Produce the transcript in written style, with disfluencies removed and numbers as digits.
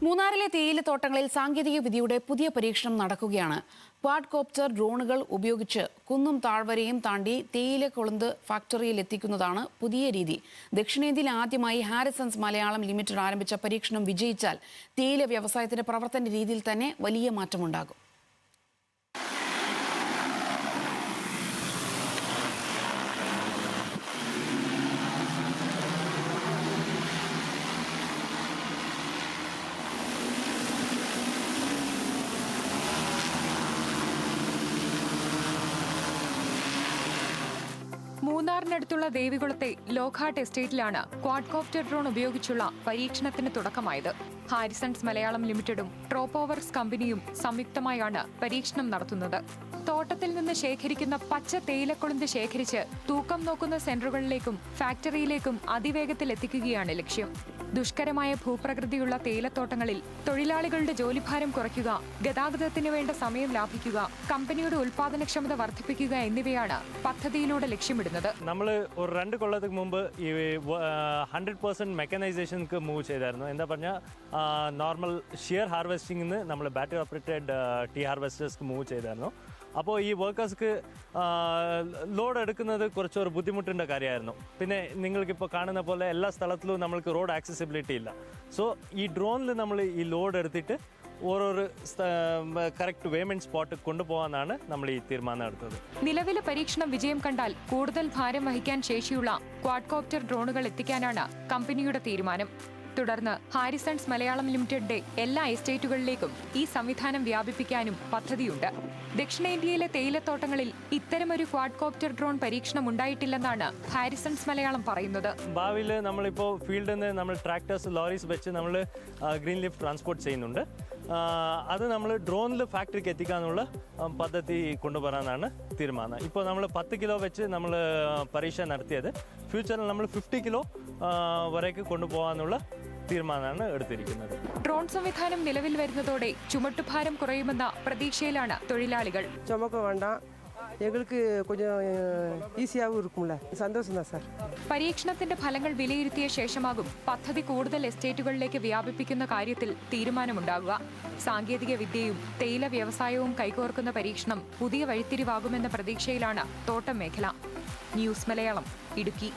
മൂന്നാറിലെ തേയിലത്തോട്ടങ്ങളിൽ സാങ്കേതിക വിദ്യയുടെ പുതിയ പരീക്ഷണം നടക്കുകയാണ്. ക്വാഡ്കോപ്റ്റർ ഡ്രോണുകൾ ഉപയോഗിച്ച് കുന്നും താഴ്വരയും താണ്ടി തേയില കൊളുന്ത് ഫാക്ടറിയിൽ എത്തിക്കുന്നതാണ് പുതിയ രീതി. ദക്ഷിണേന്ത്യയിൽ ആദ്യമായി ഹാരിസൺസ് മലയാളം ലിമിറ്റഡ് ആരംഭിച്ച പരീക്ഷണം വിജയിച്ചാൽ തേയില വ്യവസായത്തിന്റെ പ്രവർത്തന രീതിയിൽ തന്നെ വലിയ മാറ്റമുണ്ടാകും. മൂന്നാറിനടുത്തുള്ള ദേവികുളത്തെ ലോക്ഹാർട്ട് എസ്റ്റേറ്റിലാണ് ക്വാഡ്കോപ്റ്റർ ഡ്രോൺ ഉപയോഗിച്ചുള്ള പരീക്ഷണത്തിന് തുടക്കമായത്. ഹാരിസൺസ് മലയാളം ലിമിറ്റഡും ട്രോപ്പോവർസ് കമ്പനിയും സംയുക്തമായാണ് പരീക്ഷണം നടത്തുന്നത്. തോട്ടത്തിൽ നിന്ന് ശേഖരിക്കുന്ന പച്ച തേയിലക്കൊളുന്ത് ശേഖരിച്ച് തൂക്കം നോക്കുന്ന സെന്ററുകളിലേക്കും ഫാക്ടറിയിലേക്കും അതിവേഗത്തിൽ എത്തിക്കുകയാണ് ലക്ഷ്യം. ദുഷ്കരമായ ഭൂപ്രകൃതിയുള്ള തേയിലത്തോട്ടങ്ങളിൽ തൊഴിലാളികളുടെ ജോലിഭാരം കുറയ്ക്കുക, ഗതാഗതത്തിന് വേണ്ട സമയം ലാഭിക്കുക, കമ്പനിയുടെ ഉൽപാദനക്ഷമത വർദ്ധിപ്പിക്കുക എന്നിവയാണ് പദ്ധതിയിലൂടെ ലക്ഷ്യമിടുന്നത്. നമ്മൾ ഒരു 2 കൊല്ലത്തിന് മുമ്പ് ഈ 100% മെക്കനൈസേഷൻക്ക് മൂവ് ചെയ്തായിരുന്നു. എന്താ പറഞ്ഞാൽ നോർമൽ ഷിയർ ഹാർവെസ്റ്റിംഗിന് നമ്മൾ ബാറ്ററി ഓപ്പറേറ്റഡ് ടീ ഹാർവെസ്റ്റേഴ്സ്ക്ക് മൂവ് ചെയ്തായിരുന്നു. അപ്പോൾ ഈ വർക്കേഴ്സ്ക്ക് ലോഡ് എടുക്കുന്നത് കുറച്ചൊരു ബുദ്ധിമുട്ടിൻ്റെ കാര്യമായിരുന്നു. പിന്നെ നിങ്ങൾക്കിപ്പോൾ കാണുന്ന പോലെ എല്ലാ സ്ഥലത്തിലും നമ്മൾക്ക് റോഡ് ആക്സസിബിലിറ്റി ഇല്ല. സോ ഈ ഡ്രോണിൽ നമ്മൾ ഈ ലോഡ് എടുത്തിട്ട് ഓരോരു കറക്റ്റ് പേയ്മെന്റ് സ്പോട്ട് കൊണ്ടുപോകാനാണ് നമ്മൾ ഈ തീരുമാനം എടുത്തത്. നിലവിലെ പരീക്ഷണം വിജയം കണ്ടാൽ കൂടുതൽ ഭാരം വഹിക്കാൻ ശേഷിയുള്ള ക്വാഡ്കോപ്റ്റർ ഡ്രോണുകൾ എത്തിക്കാനാണ് കമ്പനിയുടെ തീരുമാനം. തുടർന്ന് ഹാരിസൺസ് മലയാളം ലിമിറ്റഡിന്റെ എല്ലാ എസ്റ്റേറ്റുകളിലേക്കും ഈ സംവിധാനം വ്യാപിപ്പിക്കാനും പദ്ധതിയുണ്ട്. ദക്ഷിണേന്ത്യയിലെ തേയിലത്തോട്ടങ്ങളിൽ ഇത്തരമൊരു ക്വാഡ്കോപ്റ്റർ ഡ്രോൺ പരീക്ഷണം ഉണ്ടായിട്ടില്ലെന്നാണ് ഹാരിസൺസ് മലയാളം പറയുന്നത്. ഭാവിയിൽ നമ്മളിപ്പോൾ ഫീൽഡിൽ നിന്ന് നമ്മൾ ട്രാക്ടേഴ്സ്, ലോറീസ് വെച്ച് നമ്മൾ ഗ്രീൻ ലീഫ് ട്രാൻസ്പോർട്ട് ചെയ്യുന്നുണ്ട്. അത് നമ്മൾ ഡ്രോണിൽ ഫാക്ടറിക്ക് എത്തിക്കാനുള്ള പദ്ധതി കൊണ്ടുവരാനാണ് തീരുമാനം. ഇപ്പോൾ നമ്മൾ 10 കിലോ വെച്ച് നമ്മൾ പരീക്ഷ നടത്തിയത്. ഫ്യൂച്ചറിൽ നമ്മൾ 50 കിലോ വരേക്ക് കൊണ്ടുപോകാനുള്ള തീരുമാനമാണ് എടുത്തിരിക്കുന്നത്. ഡ്രോൺ സംവിധാനം നിലവിൽ വരുന്നതോടെ ചുമട്ടുഭാരം കുറയുമെന്ന പ്രതീക്ഷയിലാണ് തൊഴിലാളികൾ. ചുമക്ക് വേണ്ട, ഞങ്ങൾക്ക് കൊഞ്ചം ഈസിയാവും ഇരിക്കുമല്ല, സന്തോഷം സാർ. പരീക്ഷണത്തിന്റെ ഫലങ്ങൾ വിലയിരുത്തിയ ശേഷമാകും പദ്ധതി കൂടുതൽ എസ്റ്റേറ്റുകളിലേക്ക് വ്യാപിപ്പിക്കുന്ന കാര്യത്തിൽ തീരുമാനമുണ്ടാകുക. സാങ്കേതിക വിദ്യയും തേയില വ്യവസായവും കൈകോർക്കുന്ന പരീക്ഷണം പുതിയ വഴിത്തിരിവാകുമെന്ന പ്രതീക്ഷയിലാണ് തോട്ടം മേഖല. ന്യൂസ് മലയാളം, ഇടുക്കി.